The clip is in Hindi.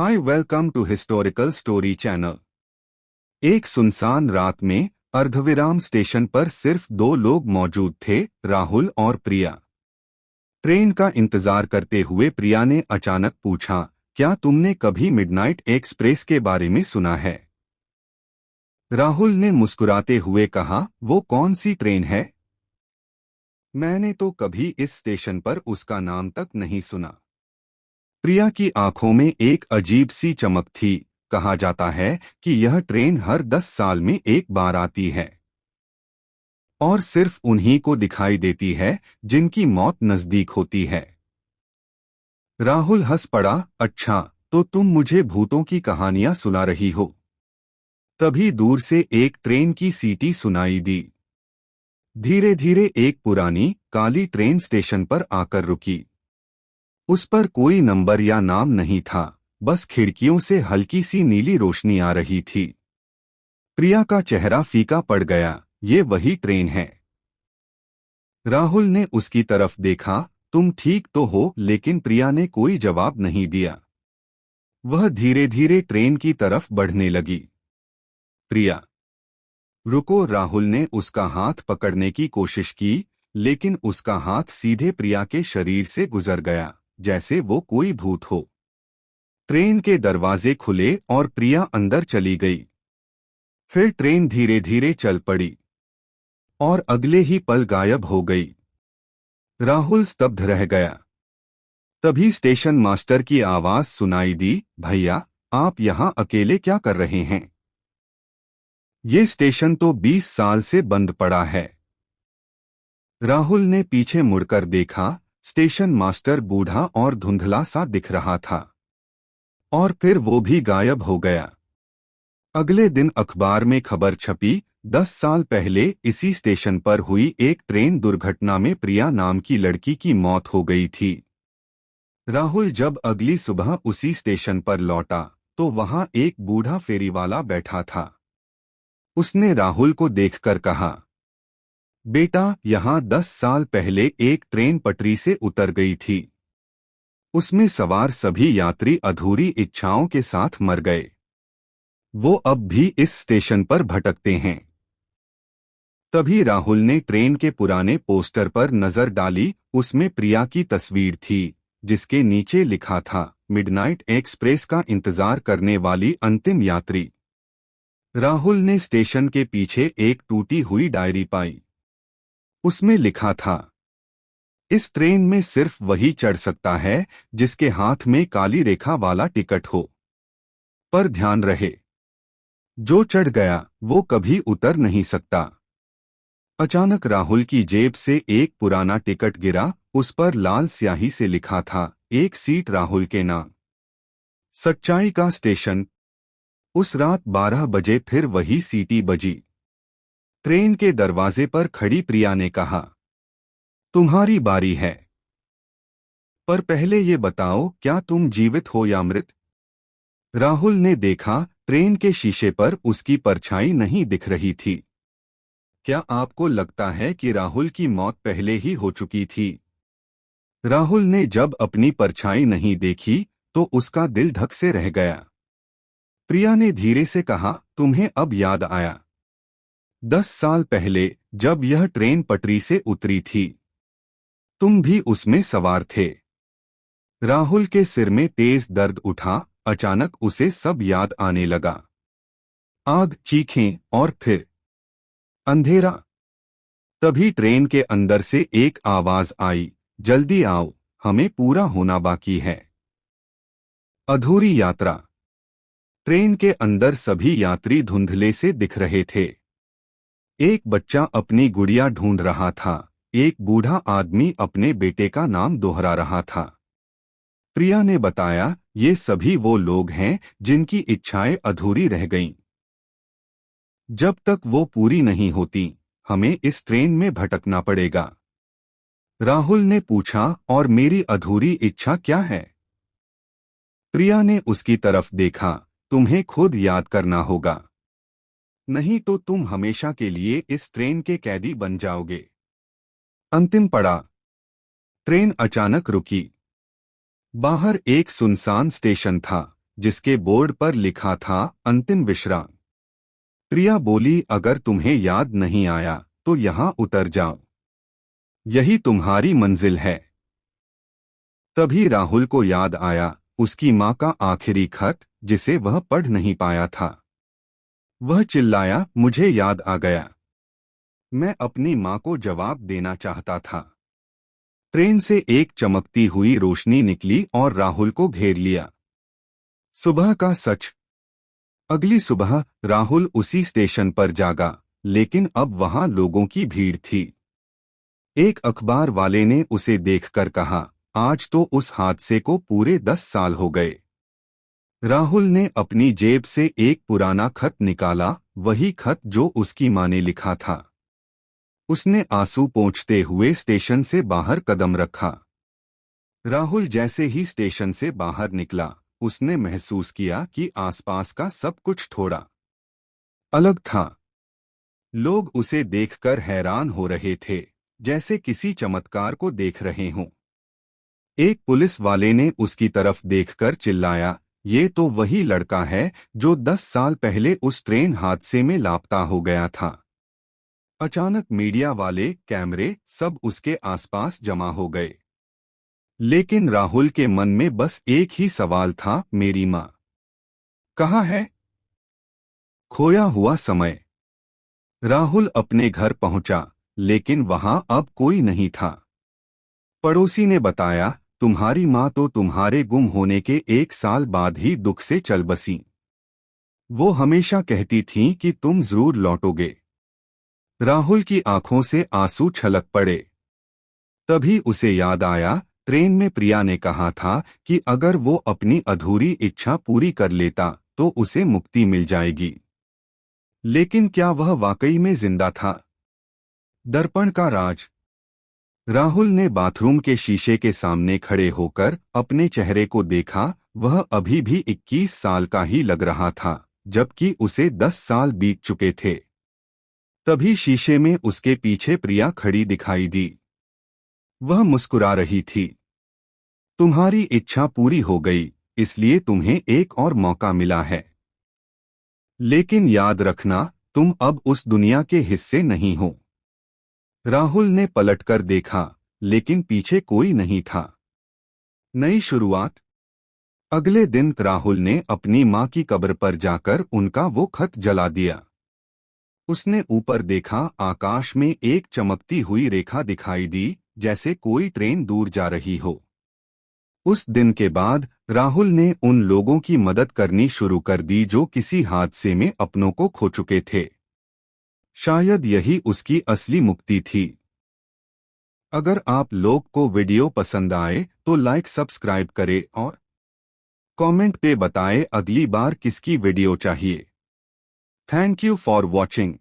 Hi, welcome to historical story channel. एक सुनसान रात में अर्धविराम स्टेशन पर सिर्फ दो लोग मौजूद थे, राहुल और प्रिया। ट्रेन का इंतजार करते हुए प्रिया ने अचानक पूछा, क्या तुमने कभी मिडनाइट एक्सप्रेस के बारे में सुना है? राहुल ने मुस्कुराते हुए कहा, वो कौन सी ट्रेन है? मैंने तो कभी इस स्टेशन पर उसका नाम तक नहीं सुना। प्रिया की आंखों में एक अजीब सी चमक थी। कहा जाता है कि यह ट्रेन हर 10 साल में एक बार आती है और सिर्फ उन्हीं को दिखाई देती है जिनकी मौत नजदीक होती है। राहुल हंस पड़ा, अच्छा, तो तुम मुझे भूतों की कहानियां सुना रही हो? तभी दूर से एक ट्रेन की सीटी सुनाई दी। धीरे धीरे एक पुरानी काली ट्रेन स्टेशन पर आकर रुकी। उस पर कोई नंबर या नाम नहीं था, बस खिड़कियों से हल्की सी नीली रोशनी आ रही थी। प्रिया का चेहरा फीका पड़ गया, ये वही ट्रेन है। राहुल ने उसकी तरफ देखा, तुम ठीक तो हो? लेकिन प्रिया ने कोई जवाब नहीं दिया। वह धीरे धीरे ट्रेन की तरफ बढ़ने लगी। प्रिया, रुको! राहुल ने उसका हाथ पकड़ने की कोशिश की, लेकिन उसका हाथ सीधे प्रिया के शरीर से गुजर गया, जैसे वो कोई भूत हो। ट्रेन के दरवाजे खुले और प्रिया अंदर चली गई। फिर ट्रेन धीरे धीरे चल पड़ी और अगले ही पल गायब हो गई। राहुल स्तब्ध रह गया। तभी स्टेशन मास्टर की आवाज सुनाई दी, भैया, आप यहाँ अकेले क्या कर रहे हैं? ये स्टेशन तो 20 साल से बंद पड़ा है। राहुल ने पीछे मुड़कर देखा। स्टेशन मास्टर बूढ़ा और धुंधला सा दिख रहा था और फिर वो भी गायब हो गया। अगले दिन अखबार में खबर छपी, 10 साल पहले इसी स्टेशन पर हुई एक ट्रेन दुर्घटना में प्रिया नाम की लड़की की मौत हो गई थी। राहुल जब अगली सुबह उसी स्टेशन पर लौटा तो वहां एक बूढ़ा फेरीवाला बैठा था। उसने राहुल को देखकर कहा, बेटा, यहाँ 10 साल पहले एक ट्रेन पटरी से उतर गई थी। उसमें सवार सभी यात्री अधूरी इच्छाओं के साथ मर गए। वो अब भी इस स्टेशन पर भटकते हैं। तभी राहुल ने ट्रेन के पुराने पोस्टर पर नजर डाली। उसमें प्रिया की तस्वीर थी, जिसके नीचे लिखा था, मिडनाइट एक्सप्रेस का इंतजार करने वाली अंतिम यात्री। राहुल ने स्टेशन के पीछे एक टूटी हुई डायरी पाई। उसमें लिखा था, इस ट्रेन में सिर्फ वही चढ़ सकता है जिसके हाथ में काली रेखा वाला टिकट हो। पर ध्यान रहे, जो चढ़ गया वो कभी उतर नहीं सकता। अचानक राहुल की जेब से एक पुराना टिकट गिरा। उस पर लाल स्याही से लिखा था, एक सीट राहुल के नाम। सच्चाई का स्टेशन। उस रात 12 बजे फिर वही सीटी बजी। ट्रेन के दरवाजे पर खड़ी प्रिया ने कहा, तुम्हारी बारी है। पर पहले ये बताओ, क्या तुम जीवित हो या मृत? राहुल ने देखा, ट्रेन के शीशे पर उसकी परछाई नहीं दिख रही थी। क्या आपको लगता है कि राहुल की मौत पहले ही हो चुकी थी? राहुल ने जब अपनी परछाई नहीं देखी तो उसका दिल धक से रह गया। प्रिया ने धीरे से कहा, तुम्हें अब याद आया? 10 साल पहले जब यह ट्रेन पटरी से उतरी थी, तुम भी उसमें सवार थे। राहुल के सिर में तेज दर्द उठा। अचानक उसे सब याद आने लगा। आग, चीखें और फिर अंधेरा। तभी ट्रेन के अंदर से एक आवाज आई, जल्दी आओ, हमें पूरा होना बाकी है। अधूरी यात्रा। ट्रेन के अंदर सभी यात्री धुंधले से दिख रहे थे। एक बच्चा अपनी गुड़िया ढूंढ रहा था। एक बूढ़ा आदमी अपने बेटे का नाम दोहरा रहा था। प्रिया ने बताया, ये सभी वो लोग हैं जिनकी इच्छाएं अधूरी रह गईं। जब तक वो पूरी नहीं होती, हमें इस ट्रेन में भटकना पड़ेगा। राहुल ने पूछा, और मेरी अधूरी इच्छा क्या है? प्रिया ने उसकी तरफ देखा, तुम्हें खुद याद करना होगा, नहीं तो तुम हमेशा के लिए इस ट्रेन के कैदी बन जाओगे। अंतिम पड़ाव। ट्रेन अचानक रुकी। बाहर एक सुनसान स्टेशन था, जिसके बोर्ड पर लिखा था अंतिम विश्राम। प्रिया बोली, अगर तुम्हें याद नहीं आया तो यहाँ उतर जाओ, यही तुम्हारी मंजिल है। तभी राहुल को याद आया उसकी माँ का आखिरी खत, जिसे वह पढ़ नहीं पाया था। वह चिल्लाया, मुझे याद आ गया। मैं अपनी माँ को जवाब देना चाहता था। ट्रेन से एक चमकती हुई रोशनी निकली और राहुल को घेर लिया। सुबह का सच। अगली सुबह राहुल उसी स्टेशन पर जागा, लेकिन अब वहां लोगों की भीड़ थी। एक अखबार वाले ने उसे देखकर कहा, आज तो उस हादसे को पूरे 10 साल हो गए। राहुल ने अपनी जेब से एक पुराना खत निकाला, वही खत जो उसकी माँ ने लिखा था। उसने आंसू पोंछते हुए स्टेशन से बाहर कदम रखा। राहुल जैसे ही स्टेशन से बाहर निकला, उसने महसूस किया कि आसपास का सब कुछ थोड़ा अलग था। लोग उसे देखकर हैरान हो रहे थे, जैसे किसी चमत्कार को देख रहे हों। एक पुलिस वाले ने उसकी तरफ देखकर चिल्लाया, ये तो वही लड़का है जो 10 साल पहले उस ट्रेन हादसे में लापता हो गया था। अचानक मीडिया वाले, कैमरे सब उसके आसपास जमा हो गए। लेकिन राहुल के मन में बस एक ही सवाल था, मेरी माँ कहाँ है? खोया हुआ समय। राहुल अपने घर पहुंचा, लेकिन वहां अब कोई नहीं था। पड़ोसी ने बताया, तुम्हारी माँ तो तुम्हारे गुम होने के 1 साल बाद ही दुख से चल बसी। वो हमेशा कहती थीं कि तुम जरूर लौटोगे। राहुल की आंखों से आंसू छलक पड़े। तभी उसे याद आया, ट्रेन में प्रिया ने कहा था कि अगर वो अपनी अधूरी इच्छा पूरी कर लेता तो उसे मुक्ति मिल जाएगी। लेकिन क्या वह वाकई में जिंदा था? दर्पण का राज। राहुल ने बाथरूम के शीशे के सामने खड़े होकर अपने चेहरे को देखा। वह अभी भी 21 साल का ही लग रहा था, जबकि उसे 10 साल बीत चुके थे। तभी शीशे में उसके पीछे प्रिया खड़ी दिखाई दी। वह मुस्कुरा रही थी। तुम्हारी इच्छा पूरी हो गई, इसलिए तुम्हें एक और मौका मिला है। लेकिन याद रखना, तुम अब उस दुनिया के हिस्से नहीं हो। राहुल ने पलटकर देखा, लेकिन पीछे कोई नहीं था। नई शुरुआत। अगले दिन राहुल ने अपनी माँ की कब्र पर जाकर उनका वो खत जला दिया। उसने ऊपर देखा, आकाश में एक चमकती हुई रेखा दिखाई दी, जैसे कोई ट्रेन दूर जा रही हो। उस दिन के बाद राहुल ने उन लोगों की मदद करनी शुरू कर दी जो किसी हादसे में अपनों को खो चुके थे। शायद यही उसकी असली मुक्ति थी। अगर आप लोग को वीडियो पसंद आए तो लाइक सब्सक्राइब करें और कमेंट पे बताएं अगली बार किसकी वीडियो चाहिए। Thank you for watching.